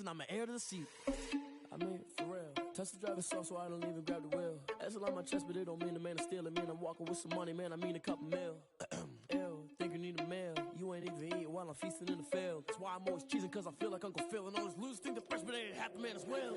and I'm an heir to the seat. I mean, for real. Touch the driver's soft so I don't even grab the wheel. That's a lot on my chest, but it don't mean the man is stealing. Man, I'm walking with some money, man, I mean a couple mil. Ew, think you need a meal. You ain't even eating while I'm feasting in the field. That's why I'm always cheesing, cause I feel like Uncle Phil. And all those losers think the freshman ain't half the man as well.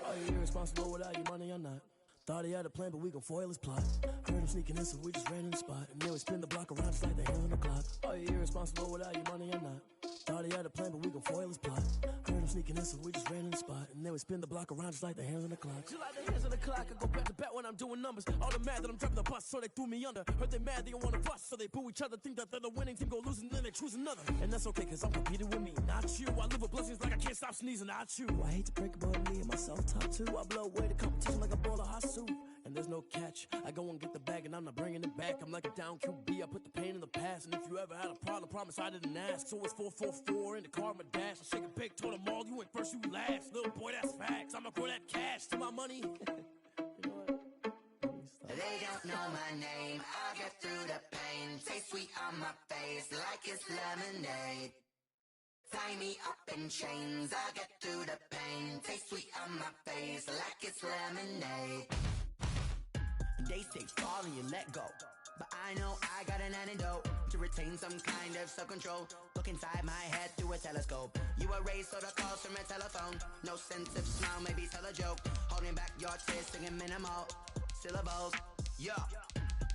Are you irresponsible without your money or not? Thought he had a plan, but we gon' foil his plot. Heard him sneaking in, so we just ran in the spot. And then we spin the block around just like the hand on the clock. Are you irresponsible without your money or not? Thought he had a plan, but we gon' foil his plot. Heard him sneaking in, so we just ran in the spot. And then we spin the block around just like the hands on the clock. Just like the hands on the clock, I go back to back when I'm doing numbers. All the mad that I'm driving the bus, so they threw me under. Heard they mad, they don't wanna bust, so they boo each other. Think that they're the winning team, go losing, then they choose another. And that's okay, cause I'm competing with me, not you. I live with blessings like I can't stop sneezing, not you. I hate to break about me and myself top two. I blow away the competition like a bowl of hot soup. And there's no catch. I go and get the bag and I'm not bringing it back. I'm like a down QB, I put the pain in the past. And if you ever had a problem, promise I didn't ask. So it's 4-4-4 in the car, my dash. I shake a big, told them all, you went first, you last. Little boy, that's facts. I'ma grow that cash to my money. You know what? They don't know my name, I'll get through the pain. Taste sweet on my face like it's lemonade. Tie me up in chains, I'll get through the pain. Taste sweet on my face like it's lemonade. They say fall and you let go, but I know I got an antidote to retain some kind of self-control. Look inside my head through a telescope. You erase all the calls from a telephone. No sense of smile, maybe tell a joke. Holding back your tears, singing minimal syllables. Yeah,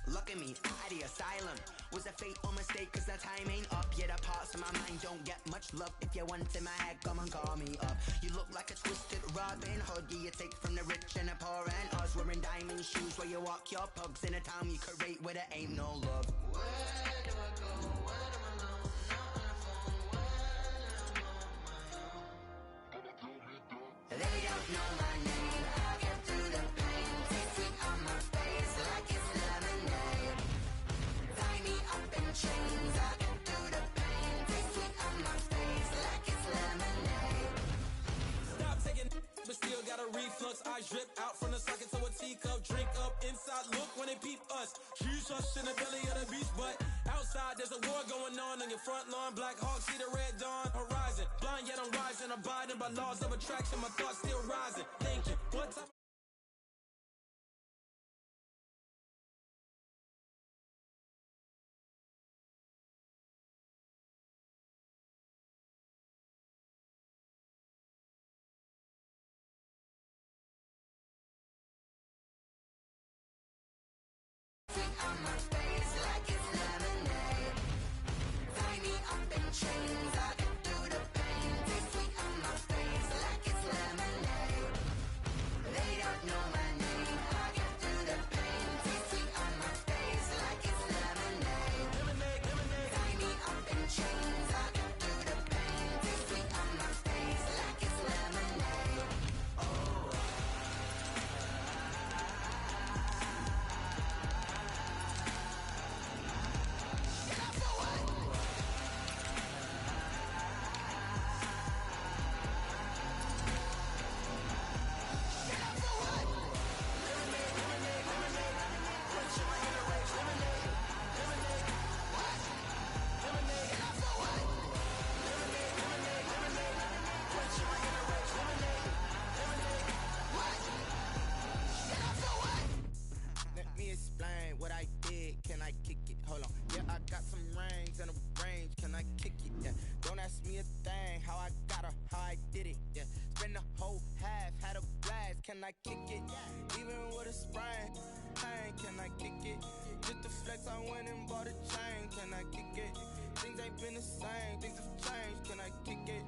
look at me, out the asylum. Was a fate or mistake, cause the time ain't up. Yet the parts of my mind don't get much love. If you want in my head, come and call me up. You look like a twisted Robin Hood. Yeah, you take from the rich and the poor and us. Wearing diamond shoes where you walk your pugs. In a town you create where there ain't no love. Where do I go? Where am I alone? Not on the phone. When I'm on my own. They don't know my name. I'll get through the pain. Taste sweet on my face like it's lemonade. Tie me up in chains. I'll get through the pain. Taste sweet on my face like it's lemonade. Stop taking, but still got a reflux. I drip out from the socket to a teacup. Drink up inside. Look when they peep us. Shoes us in the belly of the beast, but outside there's a war going on your front lawn. Black Hawk, see the red dawn horizon. Blind yet I'm rising, abiding by laws of attraction. My thoughts still rising. Thinking, what time? On my face like it's lemonade. Tie me up in chains. I get through the pain. Taste sweet on my face like it's lemonade. They don't know my name. I get through the pain. Taste sweet on my face like it's lemonade. Tie me up in chains. I get through the pain. Taste sweet on my face like it's lemonade. Let me explain what I did. Can I kick it? Hold on. Yeah, I got some rings and a range. Can I kick it? Yeah. Don't ask me a thing. How I got her, how I did it. Yeah. Spend the whole half, had a blast. Can I kick it? Even with a sprain. Pain, can I kick it? Just the flex, I went and bought a chain. Can I kick it? Things ain't been the same. Things have changed. Can I kick it?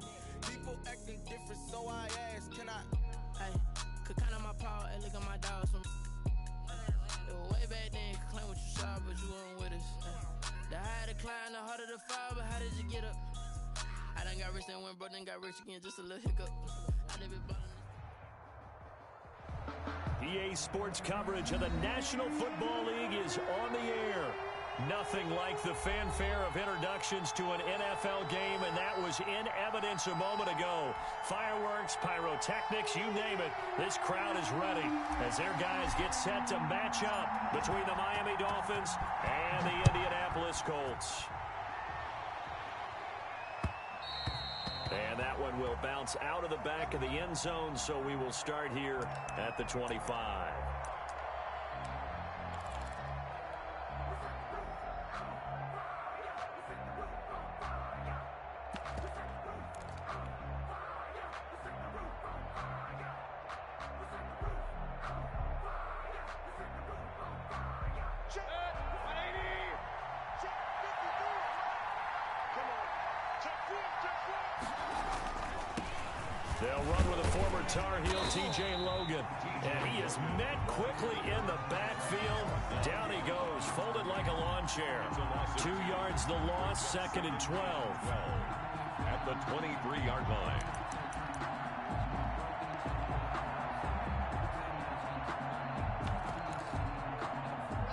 People acting different, so I ask. Can I? Hey, could count on my power and look at my dogs from way back then, could claim what you saw, but you weren't with us. The higher the climb, the harder the fall, but how did you get up? I done got rich, then went broke, then got rich again, just a little hiccup. I done been ballin'. EA Sports coverage of the National Football League is on the air. Nothing like the fanfare of introductions to an NFL game, and that was in evidence a moment ago. Fireworks, pyrotechnics, you name it. This crowd is ready as their guys get set to match up between the Miami Dolphins and the Indianapolis Colts. And that one will bounce out of the back of the end zone, so we will start here at the 25. They'll run with a former Tar Heel, T.J. Logan. And he is met quickly in the backfield. Down he goes, folded like a lawn chair. 2 yards the loss, 2nd and 12. At the 23-yard line.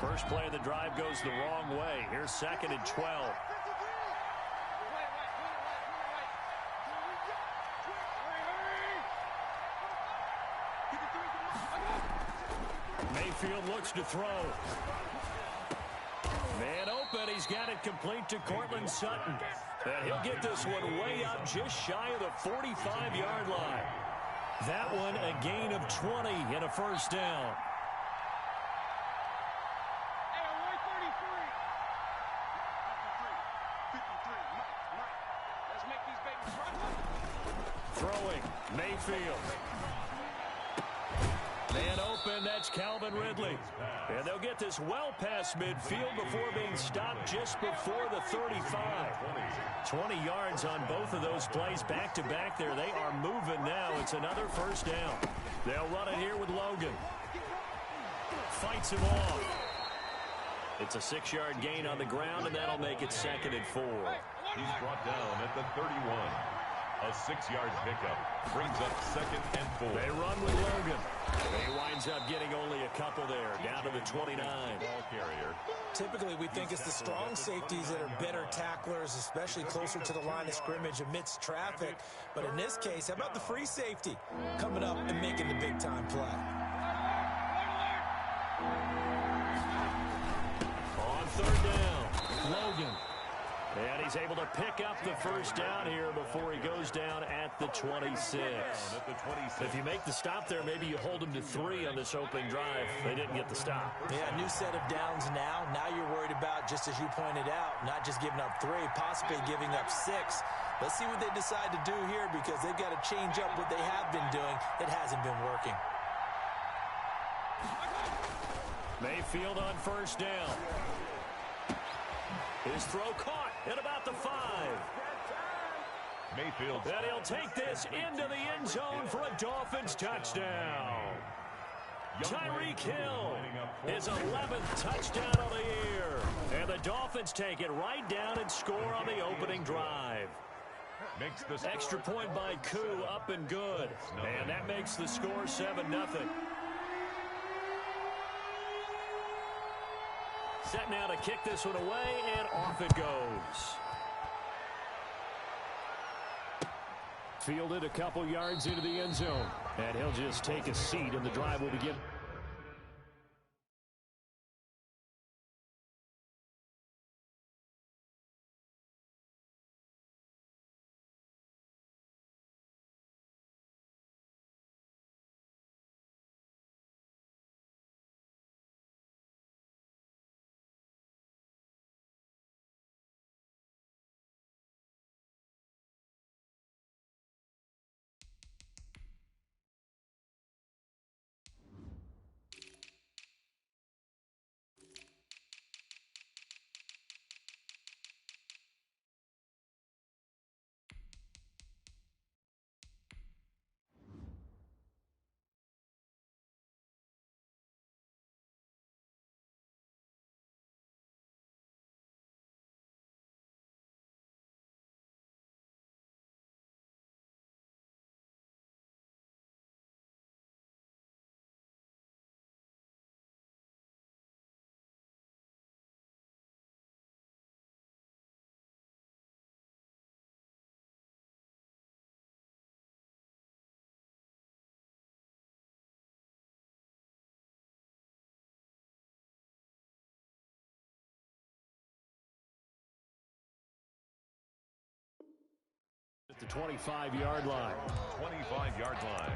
First play of the drive goes the wrong way. Here's 2nd and 12. Mayfield looks to throw. Man open. He's got it complete to Cortland Sutton. And he'll get this one way up just shy of the 45-yard line. That one a gain of 20 and a first down. Throwing, Mayfield. Man open, that's Calvin Ridley. And they'll get this well past midfield before being stopped just before the 35. 20 yards on both of those plays back-to-back there. They are moving now. It's another first down. They'll run it here with Logan. Fights him off. It's a 6-yard gain on the ground, and that'll make it 2nd and 4. He's brought down at the 31. A 6-yard pickup brings up 2nd and 4. They run with Logan. He winds up getting only a couple there, down to the 29. Ball carrier. Typically, we think it's the strong safeties that are better tacklers, especially closer to the line of scrimmage amidst traffic. But in this case, how about the free safety coming up and making the big-time play? On 3rd down, Logan. And he's able to pick up the first down here before he goes down at the 26. If you make the stop there, maybe you hold him to 3 on this opening drive. They didn't get the stop. Yeah, new set of downs now. Now you're worried about, just as you pointed out, not just giving up 3, possibly giving up 6. Let's see what they decide to do here, because they've got to change up what they have been doing that hasn't been working. Mayfield on first down. His throw caught at about the 5. Mayfield. And he'll take this into the end zone for a Dolphins touchdown. Tyreek Hill, his 11th touchdown of the year. And the Dolphins take it right down and score on the opening drive. Makes the extra point by Koo, up and good. And that makes the score 7-0. Set now to kick this one away, and off it goes. Fielded a couple yards into the end zone. And he'll just take a seat, and the drive will begin. At the 25-yard line. 25-yard line.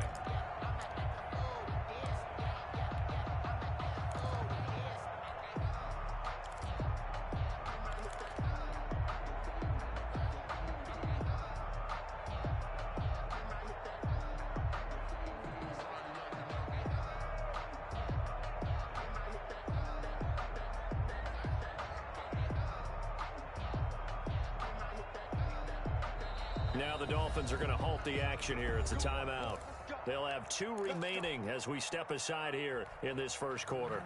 Now the Dolphins are going to halt the action here. It's a timeout. They'll have 2 remaining as we step aside here in this first quarter.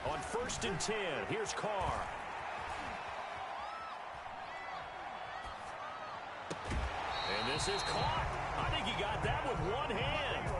On 1st and 10, here's Carr. And this is caught. I think he got that with one hand.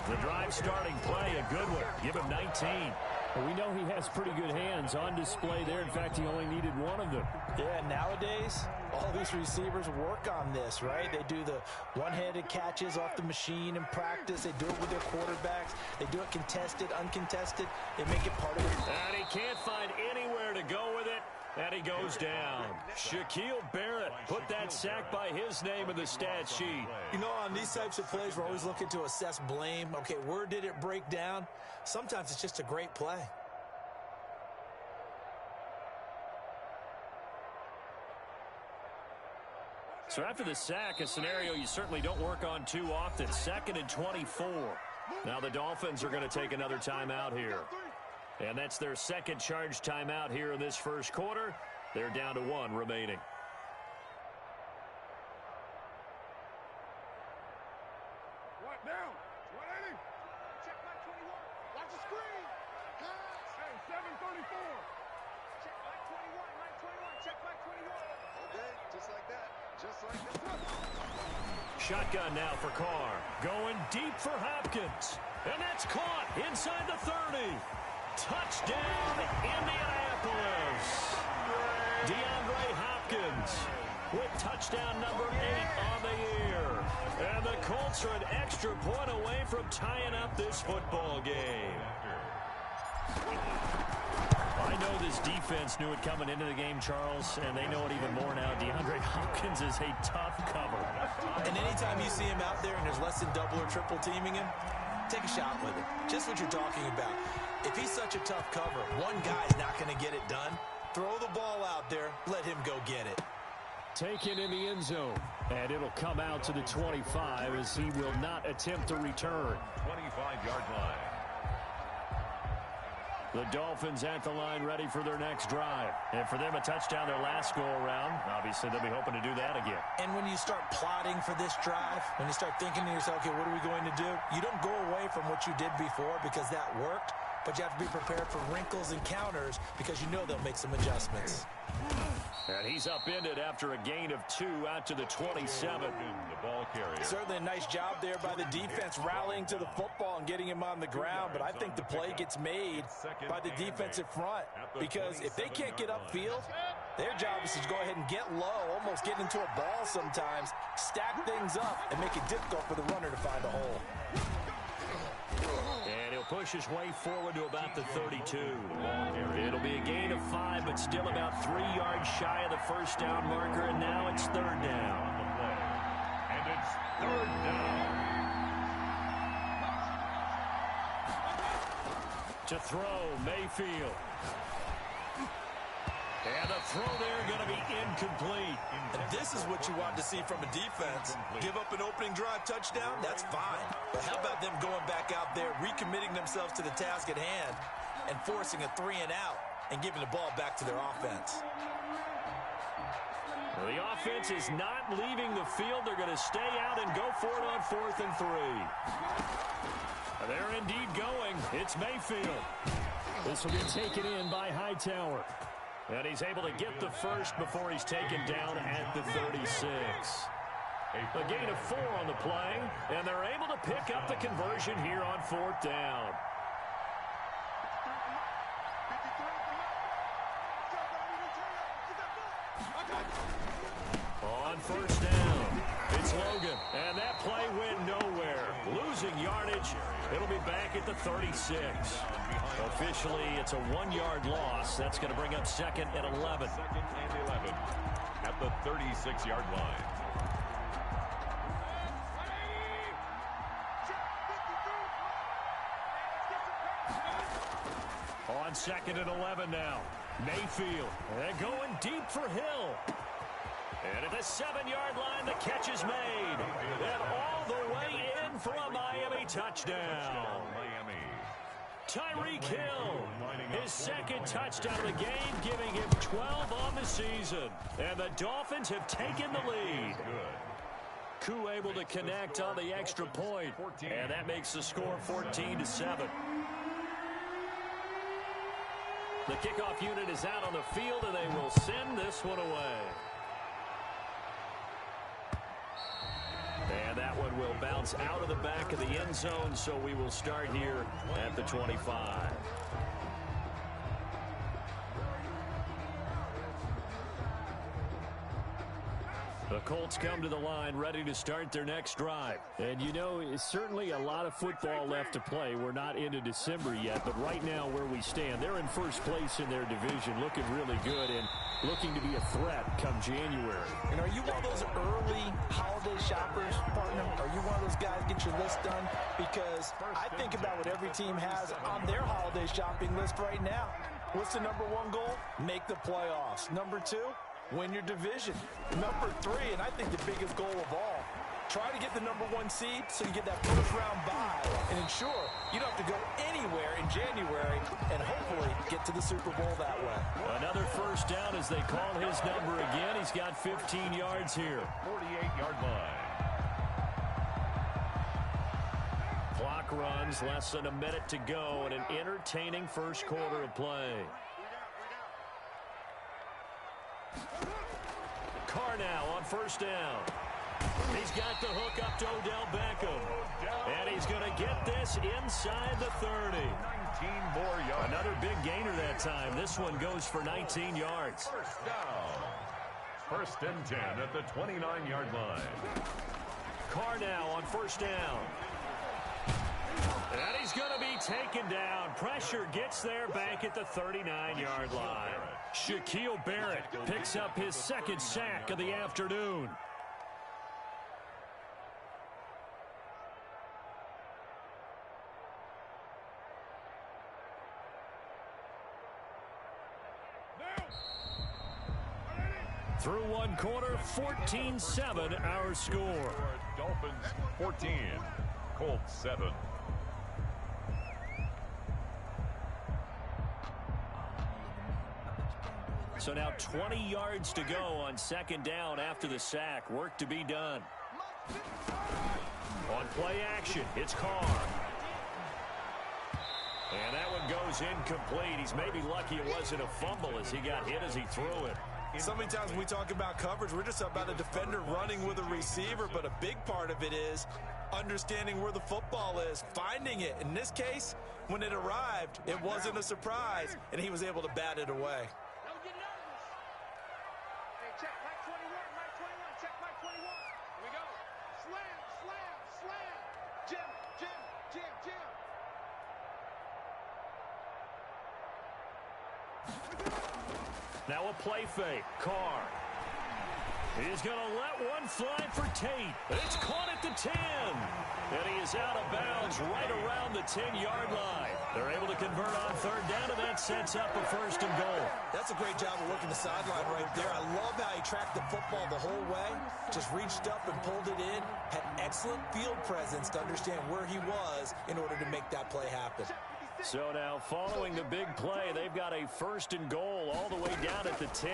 The drive starting play, a good one. Give him 19. Well, we know he has pretty good hands on display there. In fact, he only needed one of them. Yeah, nowadays, all these receivers work on this, right? They do the one-handed catches off the machine in practice. They do it with their quarterbacks. They do it contested, uncontested. They make it part of it. And he can't find anywhere to go with it. And he goes down. Shaquille Barrett put that sack by his name in the stat sheet. You know, on these types of plays, we're always looking to assess blame. Okay, where did it break down? Sometimes it's just a great play. So after the sack, a scenario you certainly don't work on too often. 2nd and 24. Now the Dolphins are going to take another timeout here. And that's their second charge timeout here in this first quarter. They're down to 1 remaining. What now? 180. Check my 21. Watch the screen. Hey, 734. Check my 21. Check my 21. Okay, just like that. Just like that. Shotgun now for Carr. Going deep for Hopkins. And that's caught inside the 30. Touchdown, Indianapolis. DeAndre Hopkins with touchdown number 8 on the year. And the Colts are an extra point away from tying up this football game. I know this defense knew it coming into the game, Charles, and they know it even more now. DeAndre Hopkins is a tough cover. And anytime you see him out there and there's less than double or triple teaming him, take a shot with it. Just what you're talking about. If he's such a tough cover, one guy's not going to get it done. Throw the ball out there. Let him go get it. Taken in the end zone. And it'll come out to the 25 as he will not attempt to return. 25-yard line. The Dolphins at the line ready for their next drive. And for them, a touchdown their last go-around. Obviously, they'll be hoping to do that again. And when you start plotting for this drive, when you start thinking to yourself, okay, what are we going to do? You don't go away from what you did before because that worked, but you have to be prepared for wrinkles and counters because you know they'll make some adjustments. And he's upended after a gain of 2 out to the 27. The ball carrier. Certainly a nice job there by the defense rallying to the football and getting him on the ground, but I think the play gets made by the defensive front because if they can't get upfield, their job is to go ahead and get low, almost get into a ball sometimes, stack things up, and make it difficult for the runner to find a hole. And he'll push his way forward to about the 32. It'll be a gain of 5, but still about 3 yards shy of the first down marker, and now it's 3rd down. And it's 3rd down. To throw, Mayfield. And the throw there going to be incomplete. And this is what you want to see from a defense. Give up an opening drive touchdown, that's fine. But how about them going back out there, recommitting themselves to the task at hand, and forcing a 3-and-out and giving the ball back to their offense? Well, the offense is not leaving the field. They're going to stay out and go for it on 4th and 3. They're indeed going. It's Mayfield. This will be taken in by Hightower. And he's able to get the first before he's taken down at the 36. A gain of 4 on the play, and they're able to pick up the conversion here on 4th down. On 1st down, it's Logan, and that play went nowhere. Losing yardage, it'll be back at the 36. Officially, it's a 1-yard loss. That's going to bring up 2nd and 11. 2nd and 11 at the 36-yard line. On 2nd and 11 now. Mayfield, and going deep for Hill. And at the 7-yard line, the catch is made. And all the way in for a Miami touchdown. Tyreek Hill, his 2nd touchdown of the game, giving him 12 on the season. And the Dolphins have taken the lead. Koo able to connect on the extra point. And that makes the score 14-7. The kickoff unit is out on the field, and they will send this one away. And that one will bounce out of the back of the end zone, so we will start here at the 25. The Colts come to the line ready to start their next drive. And you know, it's certainly a lot of football left to play. We're not into December yet, but right now where we stand, they're in first place in their division, looking really good and looking to be a threat come January. And are you one of those early holiday shoppers, partner? Are you one of those guys get your list done? Because I think about what every team has on their holiday shopping list right now. What's the number 1 goal? Make the playoffs. Number 2? Win your division. Number 3, and I think the biggest goal of all, try to get the number 1 seed so you get that first-round bye and ensure you don't have to go anywhere in January and hopefully get to the Super Bowl that way. Another first down as they call his number again. He's got 15 yards here. 48-yard line. Clock runs, less than a minute to go, and an entertaining first quarter of play. Carr now on first down. He's got the hook up to Odell Beckham. And he's going to get this inside the 30. 19 more yards. Another big gainer that time. This one goes for 19 yards. First down. 1st and 10 at the 29-yard line. Carr now on first down. And he's going to be taken down. Pressure gets there back at the 39-yard line. Shaquille Barrett picks up his 2nd sack of the afternoon. Through one quarter, 14-7 our score. Dolphins 14, Colts 7. So now 20 yards to go on 2nd down after the sack. Work to be done. On play action, it's Carr. And that one goes incomplete. He's maybe lucky it wasn't a fumble as he got hit as he threw it. So many times when we talk about coverage, we're just about a defender running with a receiver, but a big part of it is understanding where the football is, finding it. In this case, when it arrived, it wasn't a surprise, and he was able to bat it away. Check, Mike 21, Mike 21, check Mike 21. Here we go. Slam, slam, slam. Jim, Jim, Jim, Jim. Now a play fake. Carr. He's going to let one fly for Tate. It's caught at the 10. And he is out of bounds right around the 10-yard line. They're able to convert on 3rd down, and that sets up a 1st and goal. That's a great job of working the sideline right there. I love how he tracked the football the whole way, just reached up and pulled it in, had excellent field presence to understand where he was in order to make that play happen. So now following the big play, they've got a 1st and goal all the way down at the 10.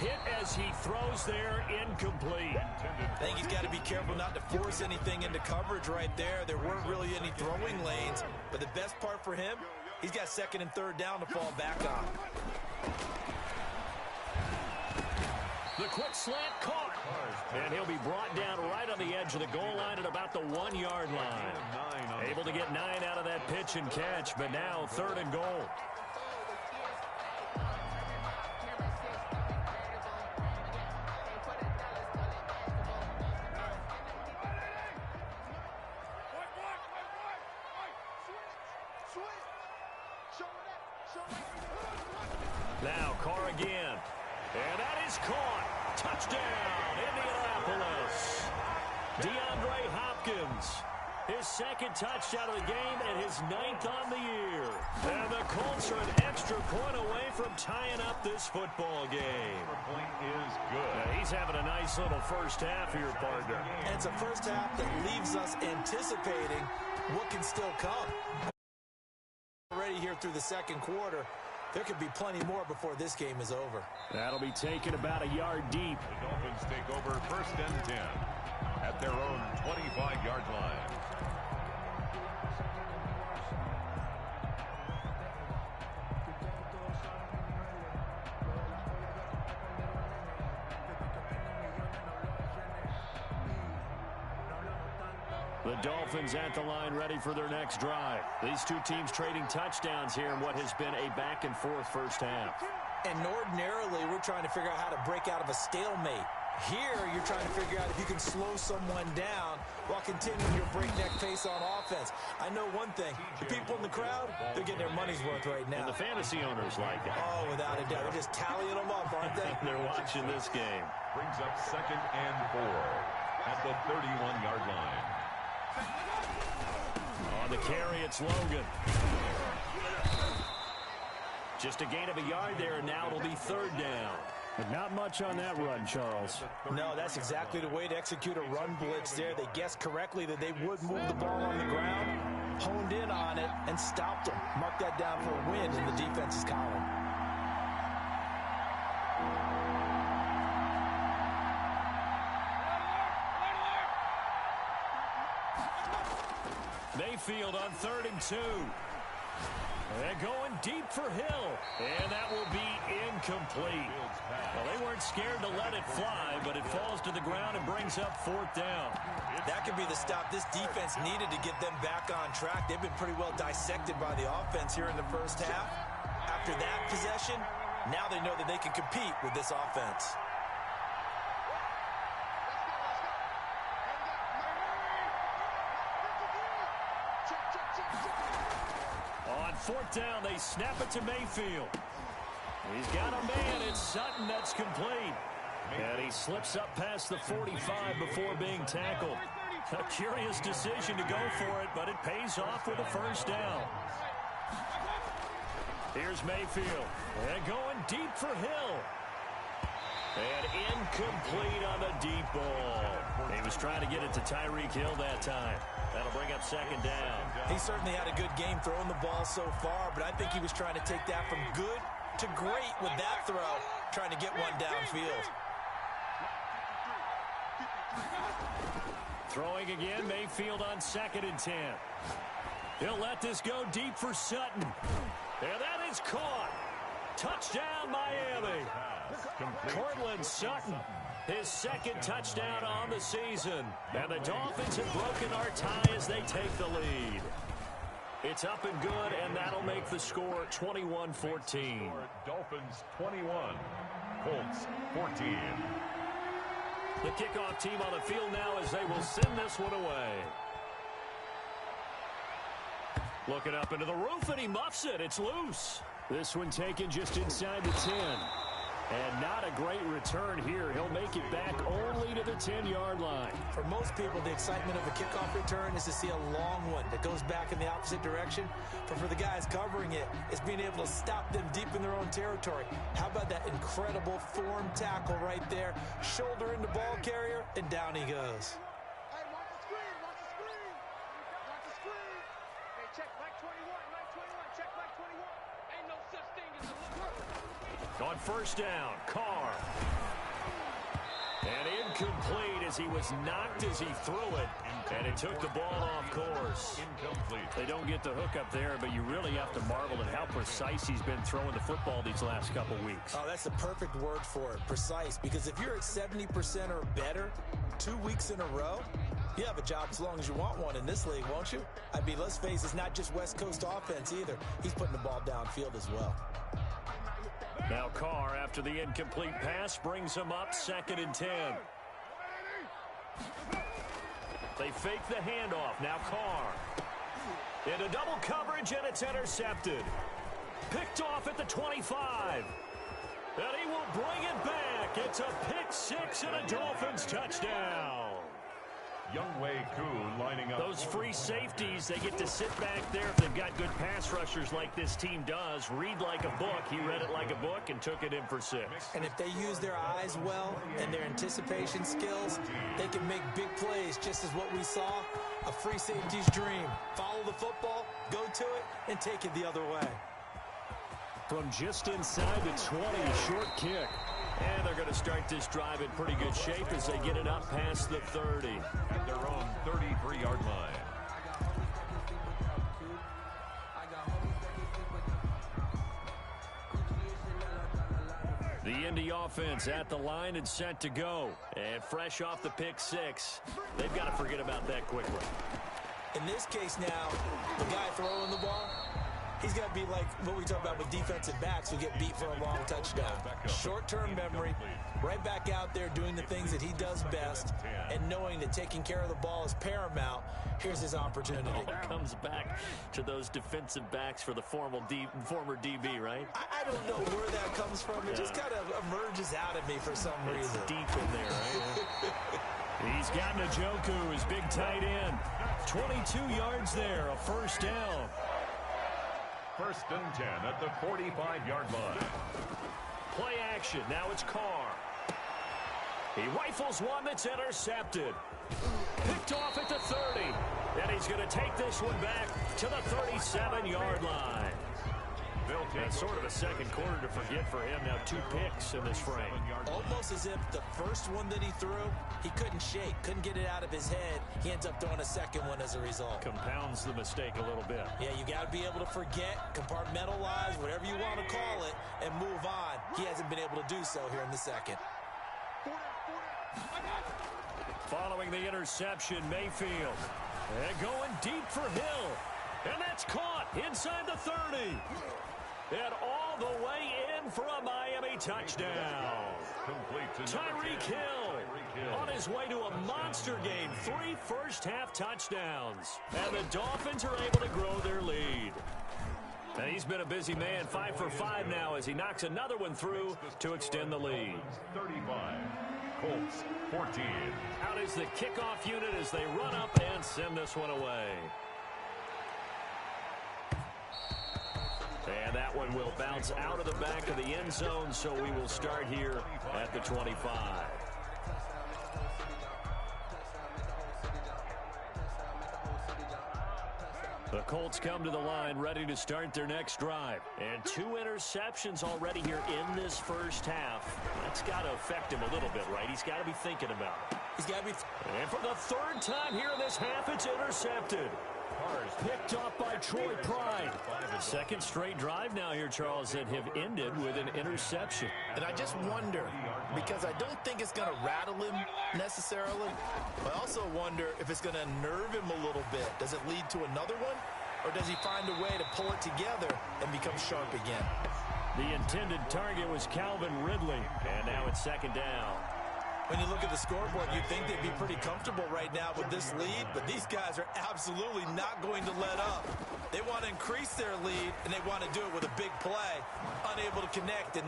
Hit as he throws there, incomplete. I think he's got to be careful not to force anything into coverage right there. There weren't really any throwing lanes, but the best part for him, he's got 2nd and 3rd down to fall back on. The quick slant caught. And he'll be brought down right on the edge of the goal line at about the 1-yard line. Able to get 9 out of that pitch and catch, but now 3rd and goal. Now Carr again. And that is caught. Touchdown, Indianapolis. DeAndre Hopkins. His 2nd touchdown of the game and his 9th on the year. And the Colts are an extra point away from tying up this football game. Point is good. Now, he's having a nice little first half here, partner. And it's a first half that leaves us anticipating what can still come. Already here through the 2nd quarter. There could be plenty more before this game is over. That'll be taken about a yard deep. The Dolphins take over 1st and 10 at their own 25-yard line. The Dolphins at the line ready for their next drive. These two teams trading touchdowns here in what has been a back-and-forth first half. And ordinarily, we're trying to figure out how to break out of a stalemate. Here, you're trying to figure out if you can slow someone down while continuing your breakneck pace on offense. I know one thing. The people in the crowd, they're getting their money's worth right now. And the fantasy owners like it. Oh, without a doubt. They're just tallying them up, aren't they? They're watching this game. Brings up 2nd and 4 at the 31-yard line. On the carry, it's Logan. Just a gain of a yard there, and now it'll be 3rd down. But not much on that run, Charles. No, that's exactly the way to execute a run blitz there. They guessed correctly that they would move the ball on the ground, honed in on it, and stopped them. Mark that down for a win in the defense's column. Mayfield on 3rd and 2. They're going deep for Hill. And that will be incomplete. Well, they weren't scared to let it fly, but it falls to the ground and brings up 4th down. That could be the stop this defense needed to get them back on track. They've been pretty well dissected by the offense here in the first half. After that possession, now they know that they can compete with this offense. On 4th down, they snap it to Mayfield. He's got a man. It's Sutton that's complete. And he slips up past the 45 before being tackled. A curious decision to go for it, but it pays off with a first down. Here's Mayfield. And going deep for Hill. And incomplete on the deep ball. He was trying to get it to Tyreek Hill that time. That'll bring up 2nd down. He certainly had a good game throwing the ball so far, but I think he was trying to take that from good to great with that throw, trying to get one downfield. Throwing again, Mayfield on 2nd and 10. He'll let this go deep for Sutton. And that is caught. Touchdown, Miami. Cortland Sutton, his 2nd touchdown on the season. And the Dolphins have broken our tie as they take the lead. It's up and good, and that'll make the score 21-14. Dolphins 21, Colts 14. The kickoff team on the field now as they will send this one away. Looking up into the roof, and he muffs it. It's loose. This one taken just inside the 10. And not a great return here. He'll make it back only to the 10-yard line. For most people, the excitement of a kickoff return is to see a long one that goes back in the opposite direction. But for the guys covering it, it's being able to stop them deep in their own territory. How about that incredible form tackle right there? Shoulder into ball carrier, and down he goes. Hey, watch the screen, watch the screen. Watch the screen. Hey, check Mike 21, Mike 21, check Mike 21. Ain't no such thing as a look. On 1st down, Carr. And incomplete as he was knocked as he threw it. And it took the ball off course. Incomplete. They don't get the hook up there, but you really have to marvel at how precise he's been throwing the football these last couple weeks. Oh, that's the perfect word for it, precise. Because if you're at 70% or better 2 weeks in a row, you have a job as long as you want one in this league, won't you? I mean, let's face it, it's not just West Coast offense either. He's putting the ball downfield as well. Now Carr, after the incomplete pass, brings him up 2nd and 10. They fake the handoff. Now Carr. Into double coverage, and it's intercepted. Picked off at the 25. And he will bring it back. It's a pick six and a Dolphins touchdown. Younghoe Koo lining up. Those free safeties, they get to sit back there if they've got good pass rushers like this team does. Read like a book. He read it like a book and took it in for 6. And if they use their eyes well and their anticipation skills, they can make big plays, just as what we saw, a free safety's dream. Follow the football, go to it, and take it the other way. From just inside the 20, a short kick. And they're going to start this drive in pretty good shape as they get it up past the 30. At their own 33-yard line. The Indy offense at the line and set to go. And fresh off the pick 6. They've got to forget about that quickly. In this case now, the guy throwing the ball, he's got to be like what we talk about with defensive backs who get beat for a long touchdown. Short-term memory, right back out there doing the things that he does best, and knowing that taking care of the ball is paramount. Here's his opportunity. Comes back to those defensive backs for the former DB, right? I don't know where that comes from. It just kind of emerges out of me for some reason. It's deep in there, right? He's got Njoku, his big tight end. 22 yards there, a first down. 1st and 10 at the 45-yard line. Play action. Now it's Carr. He rifles one that's intercepted. Picked off at the 30. And he's going to take this one back to the 37-yard line. That's sort of a second quarter to forget for him. Now 2 picks in this frame. Almost as if the first one that he threw, he couldn't shake, couldn't get it out of his head. He ends up throwing a second one as a result. Compounds the mistake a little bit. Yeah, you got to be able to forget, compartmentalize, whatever you want to call it, and move on. He hasn't been able to do so here in the second. Following the interception, Mayfield. And going deep for Hill. And that's caught inside the 30. And all the way in for a Miami touchdown. Tyreek Hill on his way to a monster game. 3 first-half touchdowns. And the Dolphins are able to grow their lead. And he's been a busy man, 5 for 5 now as he knocks another one through to extend the lead. 35. Colts 14. Out is the kickoff unit as they run up and send this one away. And that one will bounce out of the back of the end zone, so we will start here at the 25. The Colts come to the line ready to start their next drive. And 2 interceptions already here in this first half. That's got to affect him a little bit, right? He's got to be thinking about it. He's got to be... And for the 3rd time here in this half, it's intercepted. Picked off by Troy Pride. 2nd straight drive now here, Charles, that have ended with an interception. And I just wonder, because I don't think it's going to rattle him necessarily, but I also wonder if it's going to unnerve him a little bit. Does it lead to another one, or does he find a way to pull it together and become sharp again? The intended target was Calvin Ridley, and now it's 2nd down. When you look at the scoreboard, you'd think they'd be pretty comfortable right now with this lead, but these guys are absolutely not going to let up. They want to increase their lead, and they want to do it with a big play. Unable to connect. And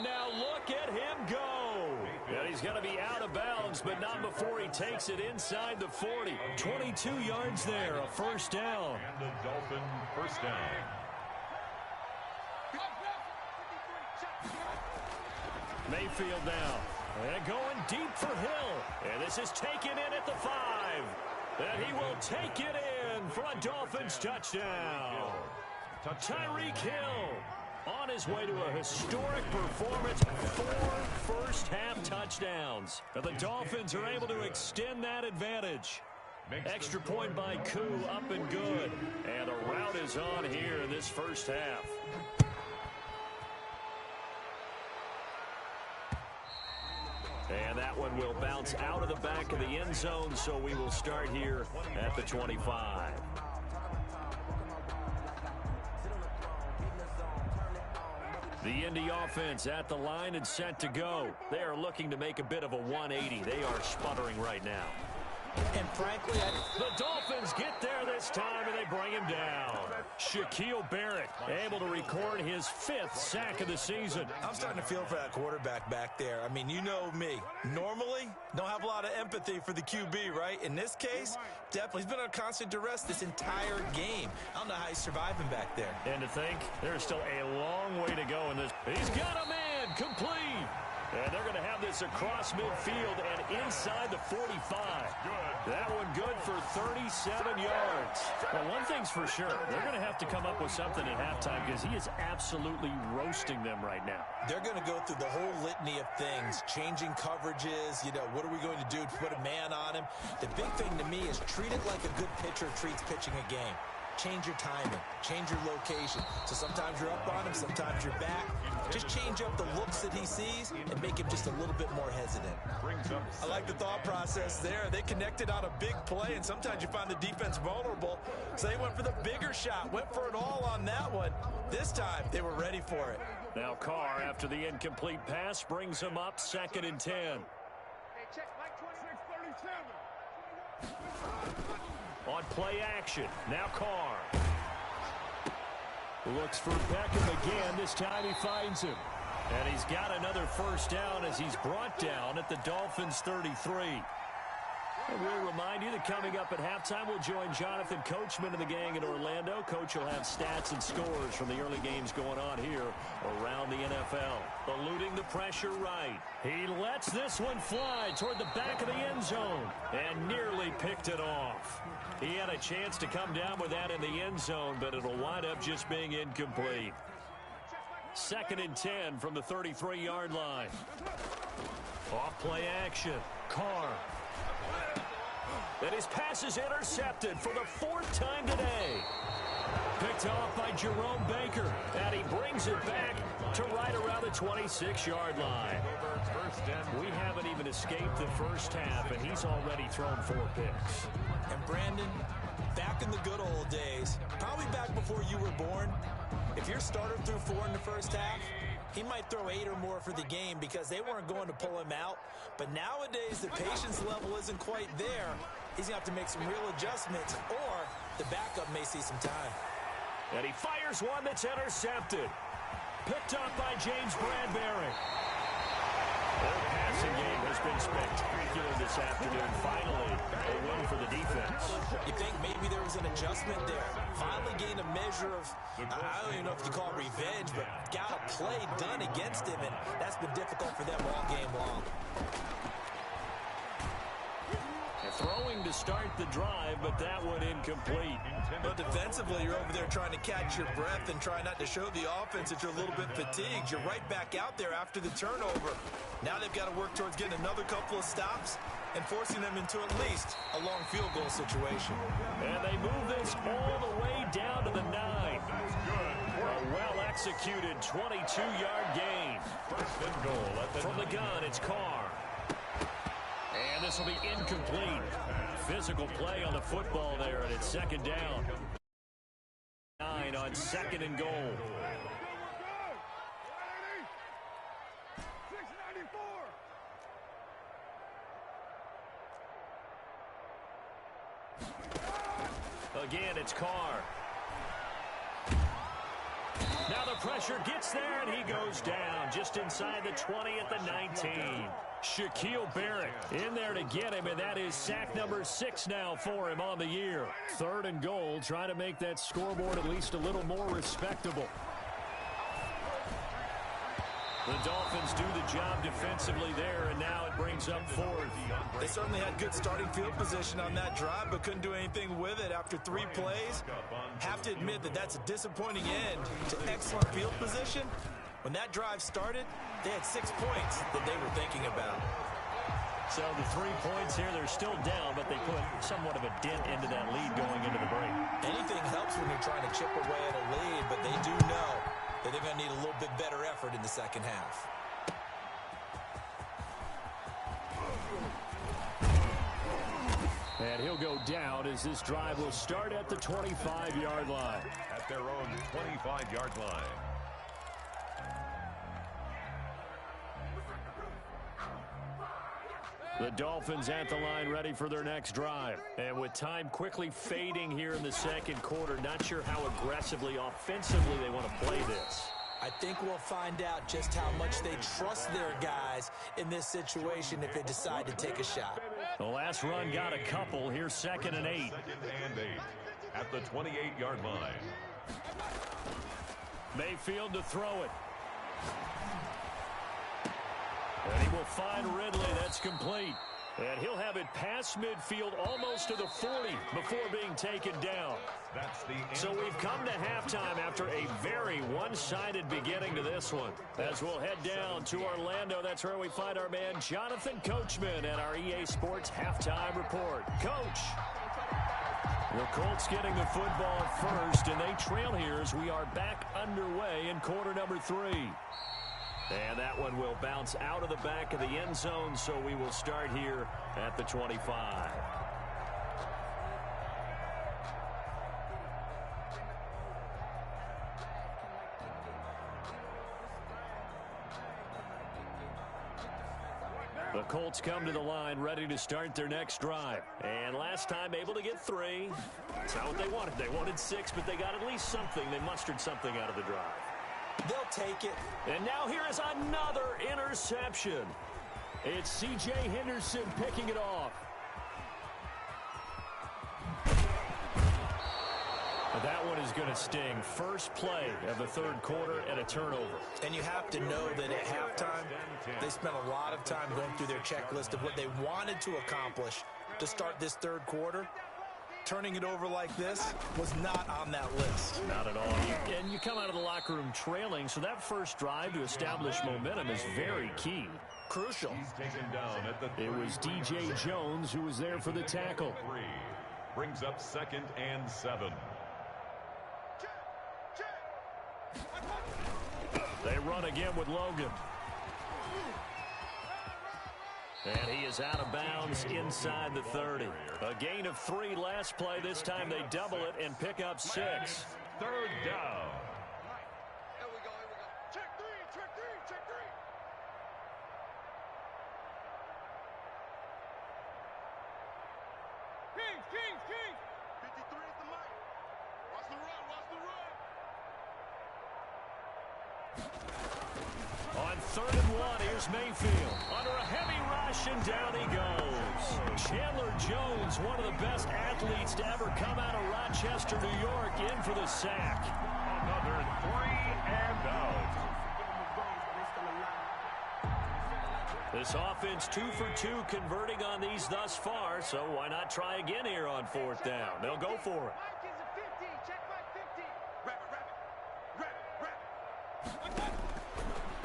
now look at him go. And he's going to be out of bounds, but not before he takes it inside the 40. 22 yards there, a first down. And the Dolphin first down. Mayfield now. And going deep for Hill. And this is taken in at the 5. And he will take it in for a Dolphins touchdown. Tyreek Hill On his way to a historic performance, 4 first-half touchdowns. But the Dolphins are able to extend that advantage. Extra point by Koo, up and good. And the route is on here in this first half. And that one will bounce out of the back of the end zone, so we will start here at the 25. The Indy offense at the line and set to go. They are looking to make a bit of a 180. They are sputtering right now. And frankly, the Dolphins get there this time, and they bring him down. Shaquille Barrett able to record his 5th sack of the season. I'm starting to feel for that quarterback back there. I mean, you know me. Normally, don't have a lot of empathy for the QB, right? In this case, definitely. He's been on constant duress this entire game. I don't know how he's surviving back there. And to think, there's still a long way to go in this. He's got a man complete. And they're going to have this across midfield and inside the 45. That one good for 37 yards. Well, one thing's for sure. They're going to have to come up with something at halftime because he is absolutely roasting them right now. They're going to go through the whole litany of things, changing coverages, what are we going to do to put a man on him? The big thing to me is treat it like a good pitcher treats pitching a game. Change your timing, change your location. So sometimes you're up on him, sometimes you're back. Just change up the looks that he sees and make him just a little bit more hesitant. I like the thought process there. They connected on a big play, and sometimes you find the defense vulnerable. So they went for the bigger shot, went for it all on that one. This time, they were ready for it. Now Carr, after the incomplete pass, brings him up 2nd and 10. Hey, check Mike 2637. On play action, now Carr. Looks for Beckham again. This time he finds him. And he's got another first down as he's brought down at the Dolphins' 33. And we'll remind you that coming up at halftime, we'll join Jonathan Coachman and the gang in Orlando. Coach will have stats and scores from the early games going on here around the NFL. Eluding the pressure right. He lets this one fly toward the back of the end zone and nearly picked it off. He had a chance to come down with that in the end zone, but it'll wind up just being incomplete. 2nd and 10 from the 33-yard line. Off play action. Carr. And his pass is intercepted for the 4th time today. Picked off by Jerome Baker. And he brings it back to right around the 26-yard line. We haven't even escaped the first half, and he's already thrown 4 picks. And Brandon, back in the good old days, probably back before you were born, if your starter threw 4 in the first half, he might throw 8 or more for the game because they weren't going to pull him out. But nowadays, the patience level isn't quite there. He's going to have to make some real adjustments, or the backup may see some time. And he fires one that's intercepted. Picked up by James Bradbury. Their passing game has been spectacular this afternoon. Finally, a win for the defense. You think maybe there was an adjustment there? Finally gained a measure of, I don't even know if you call it revenge, but got a play done against him, and that's been difficult for them all game long. Throwing to start the drive, but that one incomplete. But defensively, you're over there trying to catch your breath and try not to show the offense that you're a little bit fatigued. You're right back out there after the turnover. Now they've got to work towards getting another couple of stops and forcing them into at least a long field goal situation. And they move this all the way down to the 9. A well-executed 22-yard gain. From the gun, it's Carr. And this will be incomplete. Physical play on the football there, and it's 2nd down. 9 on 2nd and goal. Again, it's Carr. Now the pressure gets there, and he goes down just inside the 20 at the 19. Shaquille Barrett in there to get him, and that is sack number 6 now for him on the year. 3rd and goal, trying to make that scoreboard at least a little more respectable. The Dolphins do the job defensively there, and now it brings up fourth. They certainly had good starting field position on that drive, but couldn't do anything with it after 3 plays. Have to admit that that's a disappointing end to excellent field position. When that drive started, they had 6 points that they were thinking about. So the 3 points here, they're still down, but they put somewhat of a dent into that lead going into the break. Anything helps when you're trying to chip away at a lead, but they do know that they're going to need a little bit better effort in the second half. And he'll go down as this drive will start at the 25-yard line. At their own 25-yard line. The Dolphins at the line ready for their next drive. And with time quickly fading here in the second quarter, not sure how aggressively, offensively they want to play this. I think we'll find out just how much they trust their guys in this situation if they decide to take a shot. The last run got a couple. Here's 2nd and 8. 2nd and 8 at the 28-yard line. Mayfield to throw it. And he will find Ridley. That's complete. And he'll have it past midfield almost to the 40 before being taken down. So we've come to halftime after a very one-sided beginning to this one. As we'll head down to Orlando, that's where we find our man Jonathan Coachman at our EA Sports Halftime Report. Coach! The Colts getting the football first, and they trail here as we are back underway in quarter number 3. And that one will bounce out of the back of the end zone, so we will start here at the 25. The Colts come to the line ready to start their next drive. And last time able to get 3. That's not what they wanted. They wanted 6, but they got at least something. They mustered something out of the drive. They'll take it. And now here is another interception. It's C.J. Henderson picking it off. That one is going to sting. First play of the third quarter and a turnover. And you have to know that at halftime, they spent a lot of time going through their checklist of what they wanted to accomplish to start this third quarter. Turning it over like this was not on that list. Not at all. And you come out of the locker room trailing, so that first drive to establish momentum is very key. Crucial. He's taken down at the 3. It was D.J. Jones who was there for the tackle. 3 brings up 2nd and 7. They run again with Logan. And he is out of bounds inside the 30. A gain of 3 last play. This time they double it and pick up 6. 3rd down. Here we go. Check 3. Kings. 53 at the mic. Watch the run. On 3rd and 1, here's Mayfield. Under a heavy rush, and down he goes. Chandler Jones, one of the best athletes to ever come out of Rochester, New York, in for the sack. Another 3 and out. This offense 2 for 2 converting on these thus far, so why not try again here on 4th down? They'll go for it.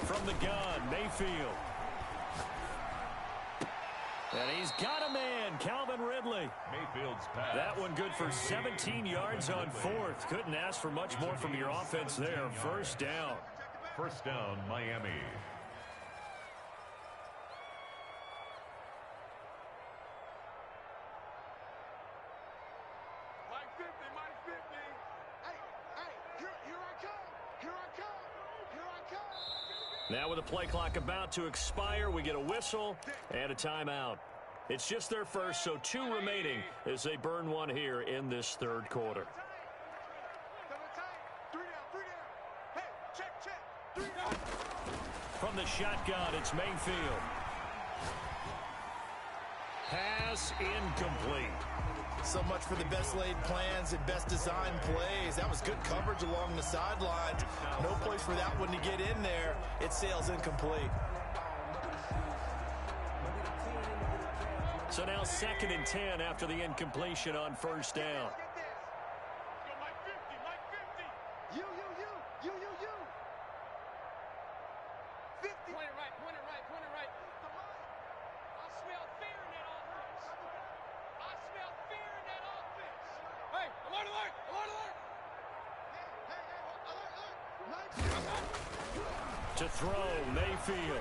From the gun, Mayfield. And he's got a man, Calvin Ridley. Mayfield's pass. That one good for 17 yards on 4th. Couldn't ask for much more from your offense there. 1st down. 1st down, Miami. Mike 50. Hey, here I come. Now with the play clock about to expire, we get a whistle and a timeout. It's just their first, so 2 remaining as they burn 1 here in this 3rd quarter. 3 down. Hey, check. 3 down. From the shotgun, it's Mayfield. Pass incomplete. So much for the best laid plans and best designed plays. That was good coverage along the sidelines. No place for that one to get in there. It sails incomplete. So now 2nd and 10 after the incompletion on first down. To throw, Mayfield.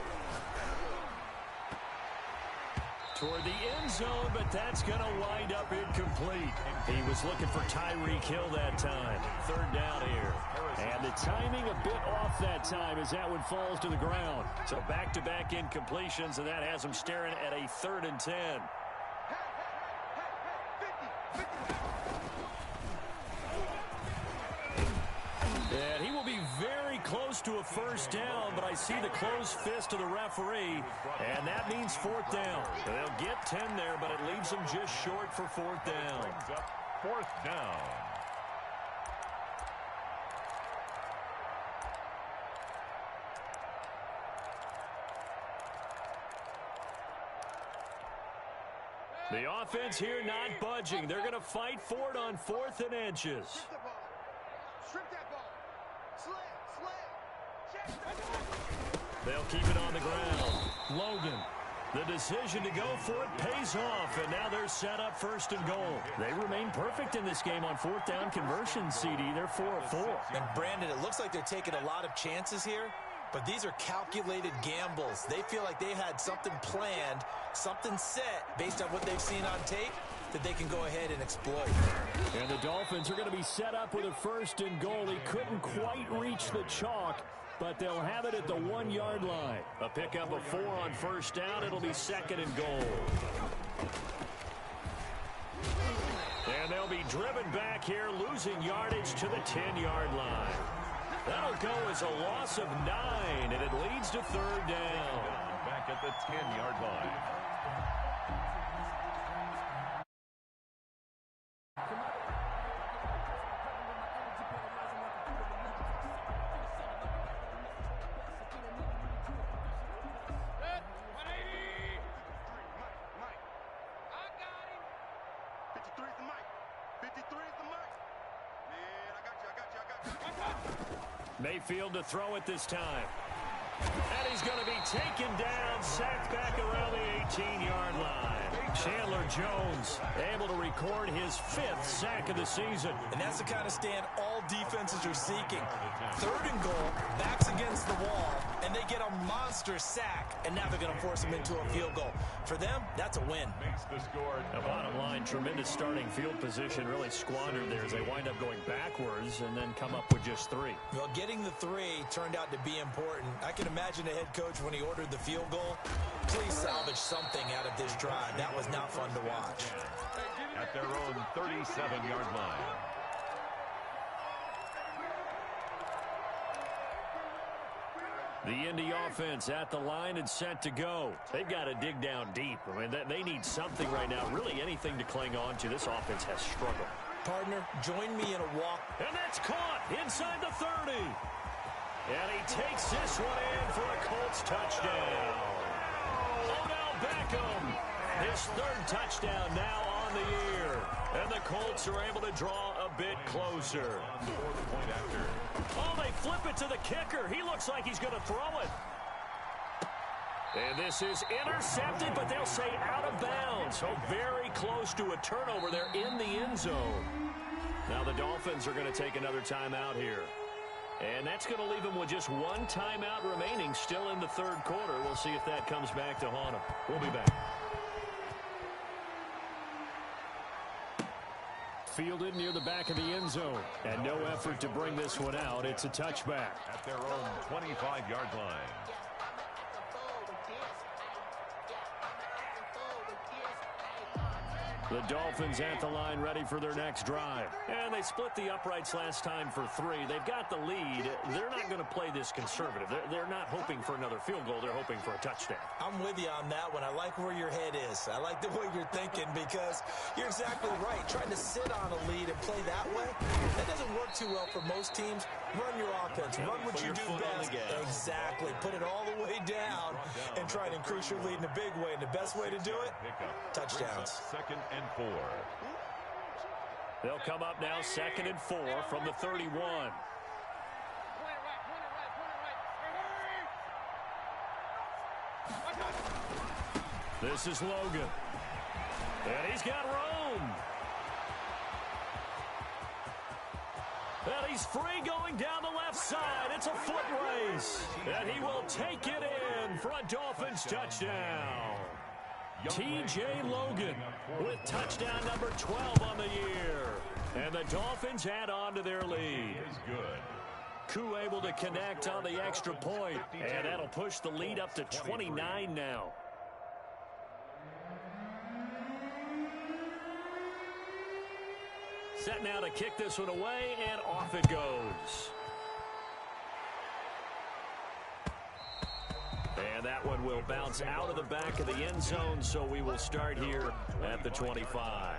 Toward the end zone, but that's going to wind up incomplete. He was looking for Tyreek Hill that time. 3rd down here. And the timing a bit off that time as that one falls to the ground. So back-to-back incompletions, and that has him staring at a 3rd and 10. And he will be very close to a first down, but I see the closed fist of the referee, and that means 4th down. They'll get 10 there, but it leaves them just short for 4th down. 4th down. The offense here not budging. They're going to fight for it on 4th and inches. Strip that ball. Slam. They'll keep it on the ground. Logan. The decision to go for it pays off, and now they're set up 1st and goal. They remain perfect in this game on 4th down conversion, CD. They're 4 of 4. And Brandon, it looks like they're taking a lot of chances here, but these are calculated gambles. They feel like they had something planned, something set based on what they've seen on tape that they can go ahead and exploit. And the Dolphins are going to be set up with a 1st and goal. He couldn't quite reach the chalk, but they'll have it at the 1-yard line. A pickup of 4 on 1st down. It'll be 2nd and goal. And they'll be driven back here, losing yardage to the 10-yard line. That'll go as a loss of 9, and it leads to 3rd down. Back at the 10-yard line. Mayfield to throw it this time. And he's going to be taken down, sacked back around the 18-yard line. Chandler Jones able to record his 5th sack of the season. And that's the kind of stand all defenses are seeking. 3rd and goal, backs against the wall, and they get a monster sack, and now they're going to force him into a field goal. For them, that's a win. Makes the score. The bottom line, tremendous starting field position, really squandered there as they wind up going backwards and then come up with just 3. Well, getting the 3 turned out to be important. I can imagine the head coach when he ordered the field goal. Please salvage something out of this drive. That was not fun to watch. At their own 37-yard line. The Indy offense at the line and set to go. They've got to dig down deep. I mean, they need something right now, really anything to cling on to. This offense has struggled. Partner, join me in a walk. And that's caught inside the 30. And he takes this one in for a Colts touchdown. Odell Beckham, his 3rd touchdown now on the year. And the Colts are able to draw a bit closer. Oh, they flip it to the kicker. He looks like he's going to throw it. And this is intercepted, but they'll say out of bounds. So very close to a turnover there in the end zone. Now the Dolphins are going to take another timeout here. And that's going to leave them with just 1 timeout remaining still in the 3rd quarter. We'll see if that comes back to haunt them. We'll be back. Fielded near the back of the end zone. And no effort to bring this one out. It's a touchback. At their own 25-yard line. The Dolphins at the line, ready for their next drive. And they split the uprights last time for 3. They've got the lead. They're not going to play this conservative. They're not hoping for another field goal. They're hoping for a touchdown. I'm with you on that one. I like where your head is. I like the way you're thinking because you're exactly right. Trying to sit on a lead and play that way, that doesn't work too well for most teams. Run your offense. Run what you do best. Exactly. Put it all the way down and try and increase your lead in a big way. And the best way to do it, touchdowns. 2nd and 4. They'll come up now 2nd and 4 from the 31. This is Logan. And he's got room. And he's free going down the left side. It's a foot race. And he will take it in for a Dolphins touchdown. T.J. Logan with touchdown number 12 on the year. And the Dolphins add on to their lead. Koo able to connect on the extra point. And that'll push the lead up to 29 now. Set now to kick this one away, and off it goes. And that one will bounce out of the back of the end zone, so we will start here at the 25.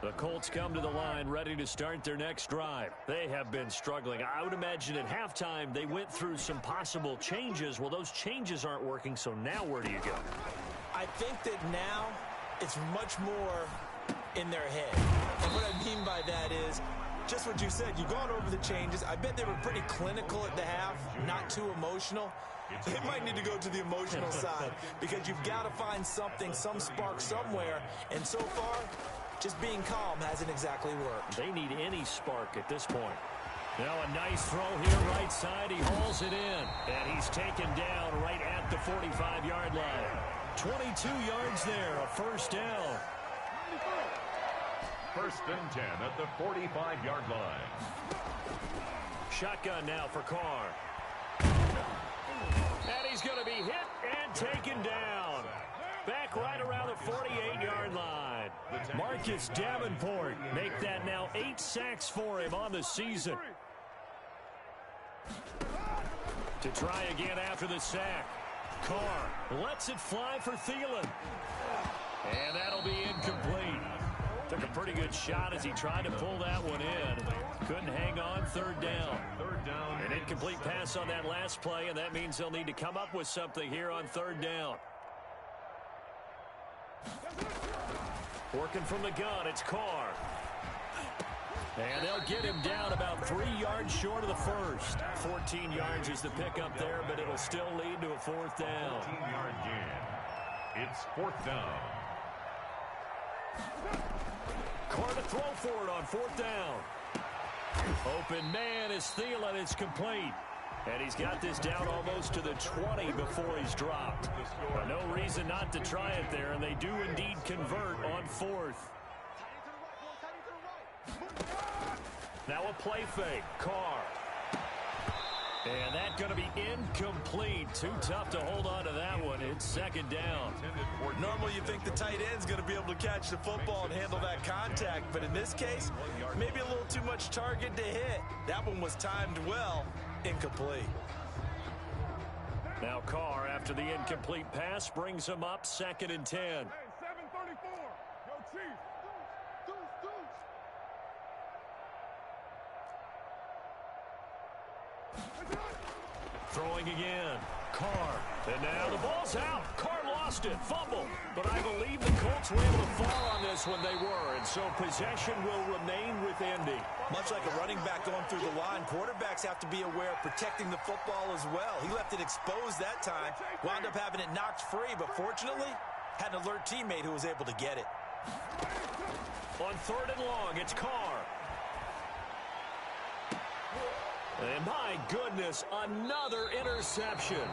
The Colts come to the line ready to start their next drive. They have been struggling. I would imagine at halftime they went through some possible changes. Well, those changes aren't working, so now where do you go? I think that now it's much more in their head. And what I mean by that is just what you said. You've gone over the changes. I bet they were pretty clinical at the half, not too emotional. They might need to go to the emotional side because you've got to find something, some spark somewhere. And so far, just being calm hasn't exactly worked. They need any spark at this point. Now a nice throw here right side. He hauls it in. And he's taken down right at the 45-yard line. 22 yards there, a first down. 1st and 10 at the 45-yard line. Shotgun now for Carr. And he's going to be hit and taken down. Back right around the 48-yard line. Marcus Davenport make that now 8 sacks for him on the season. To try again after the sack. Carr lets it fly for Thielen. And that'll be incomplete. Took a pretty good shot as he tried to pull that one in. Couldn't hang on. 3rd down. An incomplete pass on that last play, and that means they'll need to come up with something here on 3rd down. Working from the gun, it's Carr. And they'll get him down about 3 yards short of the first. 14 yards is the pickup there, but it'll still lead to a 4th down. 14-yard gain. It's 4th down. Carr to throw for it on 4th down. Open man is Thielen. It's complete. And he's got this down almost to the 20 before he's dropped. No reason not to try it there, and they do indeed convert on 4th. Now a play fake. Carr. And that's going to be incomplete. Too tough to hold on to that one. It's 2nd down. Normally you think the tight end's going to be able to catch the football and handle that contact, but in this case, maybe a little too much target to hit. That one was timed well. Incomplete. Now Carr, after the incomplete pass, brings him up 2nd and 10. Hey, 734. Yo, Chief. Throwing again. Carr. And now the ball's out. Carr lost it. Fumble. But I believe the Colts were able to fall on this when they were. And so possession will remain with Indy. Much like a running back going through the line, quarterbacks have to be aware of protecting the football as well. He left it exposed that time. Wound up having it knocked free. But fortunately, had an alert teammate who was able to get it. On 3rd and long, it's Carr. And my goodness, another interception.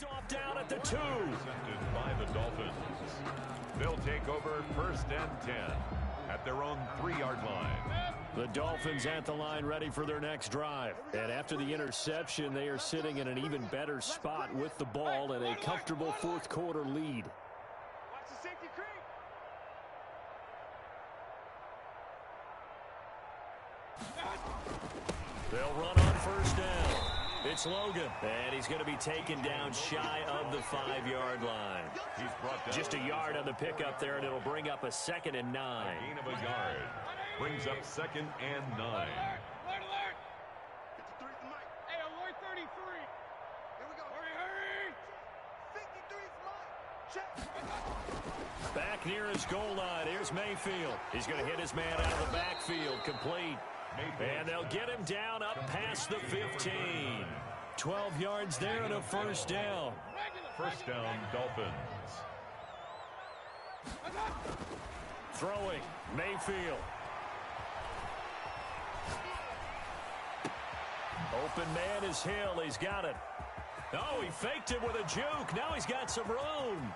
Off down at the 2. Presented by the Dolphins. They'll take over 1st and 10 at their own 3-yard line. The Dolphins at the line ready for their next drive. And after the interception, they are sitting in an even better spot with the ball and a comfortable fourth quarter lead. Watch the safety creep. They'll run on 1st down. It's Logan, and he's going to be taken down shy of the 5-yard line. He's brought down Just a yard on the pickup there, and it'll bring up a 2nd and 9. gain of a yard. Brings up 2nd and 9. Alert, alert. 53 is the mic. Hey, alert 33. Here we go. Hurry. 53 is the mic. Check. Back near his goal line. Here's Mayfield. He's going to hit his man out of the backfield. Complete. And they'll get him down up past the 15. 12 yards there and a 1st down. 1st down, Dolphins. Throwing, Mayfield. Open man is Hill. He's got it. Oh, he faked it with a juke. Now he's got some room.